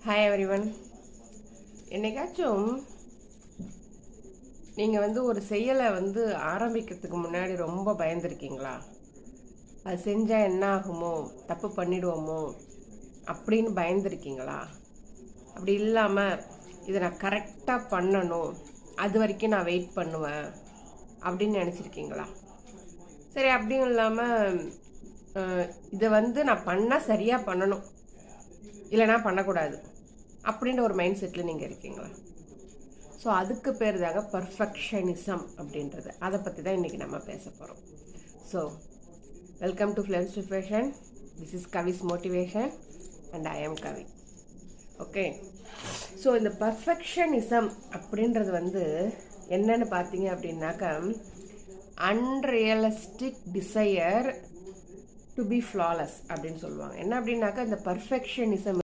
Hi everyone. என்னைக்காச்சும் நீங்கள் ஒரு செயலை ஆரம்பிக்கிறதுக்கு முன்னாடி ரொம்ப பயந்துருக்கீங்களா? அது செஞ்சால் என்ன ஆகுமோ, தப்பு பண்ணிடுவோமோ அப்படின்னு பயந்துருக்கீங்களா? அப்படி இல்லாமல் இதை நான் கரெக்டாக பண்ணணும், அது வரைக்கும் நான் வெயிட் பண்ணுவேன் அப்படின்னு நினச்சிருக்கீங்களா? சரி, அப்படியும் இல்லாமல் இதை நான் பண்ணால் சரியாக பண்ணணும், இல்லைனா பண்ணக்கூடாது அப்படின்ற ஒரு மைண்ட் செட்டில் நீங்கள் இருக்கீங்களா? ஸோ அதுக்கு பேர் தாங்க பர்ஃபெக்ஷனிசம் அப்படின்றது. அதை பற்றி தான் இன்றைக்கி நம்ம பேச போகிறோம். So welcome to flames to fashion. This is Kavi's motivation and I am Kavi. Okay, so இந்த பர்ஃபெக்ஷனிசம் அப்படின்றது என்னன்னு பார்த்தீங்க அப்படின்னாக்கா, unrealistic desire to be flawless அப்படின்னு சொல்லுவாங்க. என்ன அப்படின்னாக்கா, இந்த பர்ஃபெக்ஷனிசம்